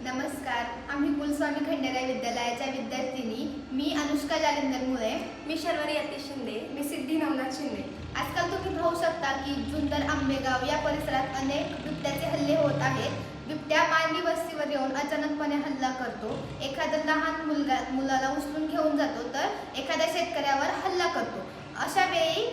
नमस्कार. आम्ही कुलस्वामी खंडेराय विद्यालयाच्या विद्यार्थिनी. मी अनुष्का जालिंदर मुळे. मी शर्वरी अतिश शिंदे. मी सिद्धी नवनाथ शिंदे. आजकाल तुम्ही पाहू शकता की जुन्नर आंबेगाव या परिसरात अनेक बिबट्याचे हल्ले होत आहेत. बिबट्या मानवी वस्तीवर येऊन अचानकपणे हल्ला करतो. एखाद्या लहान मुलाला उचलून घेऊन जातो तर एखाद्या शेतकऱ्यावर हल्ला करतो. अशा वेळी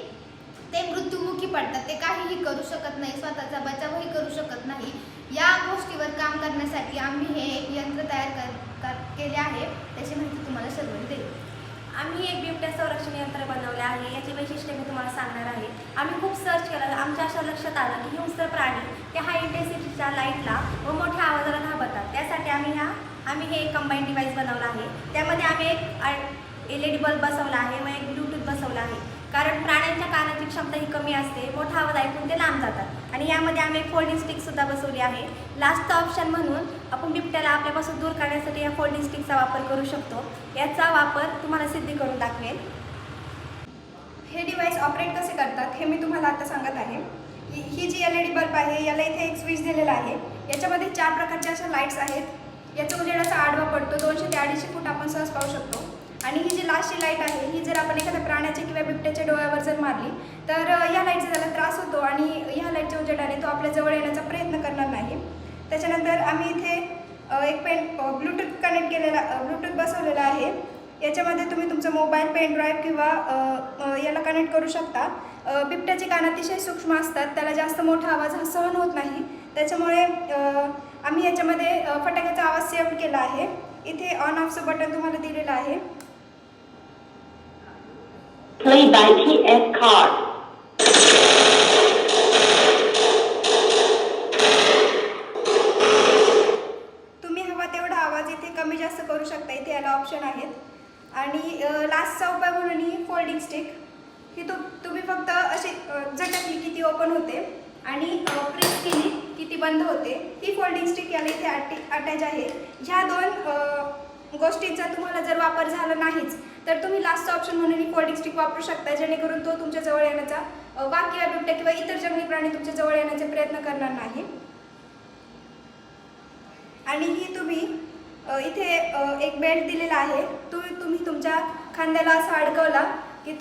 ते मृत्युमुखी पडतात. ते काहीही करू शकत नाही, स्वतःचा बचावही करू शकत नाही. या गोष्टीवर काम करण्यासाठी आम्ही हे एक यंत्र तयार केले आहे. त्याची माहिती तुम्हाला सर्वांनी देईल. आम्ही एक बिबट्या संरक्षण यंत्र बनवले आहे. याची वैशिष्ट्ये मी तुम्हाला सांगणार आहे. आम्ही खूप सर्च केलं. आमच्या अशा लक्षात आलं की हिंस्र प्राणी ते हाय इंटेन्सिटीच्या लाईटला व मोठ्या आवाजाला घाबरतात. त्यासाठी आम्ही हे एक कंबाईन डिव्हाइस बनवलं आहे. त्यामध्ये आम्ही एक LED बल्ब बसवला आहे व एक ब्लूटूथ बसवला आहे. कारण प्राण्यांच्या कानाची क्षमता ही कमी असते. मोठा आवाज ऐकून ते लांब जातात. आणि यामध्ये आम्ही एक फोल्डिंग स्टिकसुद्धा बसवली आहे. लास्टचा ऑप्शन म्हणून आपण बिबट्याला आपल्यापासून दूर काढण्यासाठी या फोल्डिंग स्टिकचा वापर करू शकतो. याचा वापर तुम्हाला सिद्धी करून दाखवेल. हे डिव्हाइस ऑपरेट कसे करतात हे मी तुम्हाला आता सांगत आहे. ही जी LED बल्ब आहे याला इथे एक स्विच दिलेला आहे. याच्यामध्ये 4 प्रकारच्या अशा लाईट्स आहेत. याचा उजेड असा आडवा पडतो. 200 ते 250 फूट आपण सहज पाहू शकतो. आणि ही जी लास्टची लाईट आहे ही जर आपण एखाद्या प्राण्याच्या किंवा बिबट्याच्या डोळ्यावर जर मारली तर या लाईटचा त्याला त्रास होतो आणि ह्या लाईटच्या उजेडाने तो आपल्या जवळ येण्याचा प्रयत्न करणार नाही. त्याच्यानंतर आम्ही इथे एक ब्लूटूथ कनेक्ट केलेला ब्लूटूथ बसवलेला आहे. याच्यामध्ये तुम्ही तुमचा मोबाईल, पेन ड्राईव्ह किंवा याला कनेक्ट करू शकता. बिबट्याचे कान अतिशय सूक्ष्म असतात. त्याला जास्त मोठा आवाज हा सहन होत नाही. त्याच्यामुळे आम्ही याच्यामध्ये फटाक्याचा आवाज सेव्ह केला आहे. इथे ऑन ऑफचं बटन तुम्हाला दिलेलं आहे. Play by TS card. तुम्ही हवा तेवढा आवाज इथे कमी जास्त करू शकता. इथे याला ऑप्शन आहेत. आणि लास्टचा उपाय म्हणून ही फोल्डिंग स्टिक ही तुम्ही फक्त अशी झटकली की ती ओपन होते आणि प्रेस केली की ती बंद होते. ही फोल्डिंग स्टिक याला इथे अटॅच आहे. ह्या 2 गोष्टींचा तुम्हाला जर वापर झाला नाहीच तर तुम्ही लास्टचा ऑप्शन म्हणून ही फोल्डिंग स्टिक वापरू शकता. जेणेकरून तो तुमच्या जवळ येण्याचा वाघ किंवा बिबट्या किंवा इतर जंगली प्राणी तुमच्या जवळ येण्याचे प्रयत्न करणार नाही. आणि ही तुम्ही इथे एक बेल्ट दिलेला आहे. तुम्ही तुमच्या खांद्याला असा अडकवला की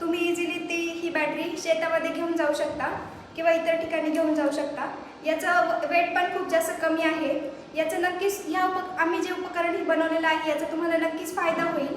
तुम्ही इझिली ही बॅटरी शेतामध्ये घेऊन जाऊ शकता किंवा इतर ठिकाणी घेऊन जाऊ शकता. याचं वेट पण खूप जास्त कमी आहे. याचं नक्कीच आम्ही जे उपकरण बनवलेलं आहे याचा तुम्हाला नक्कीच फायदा होईल.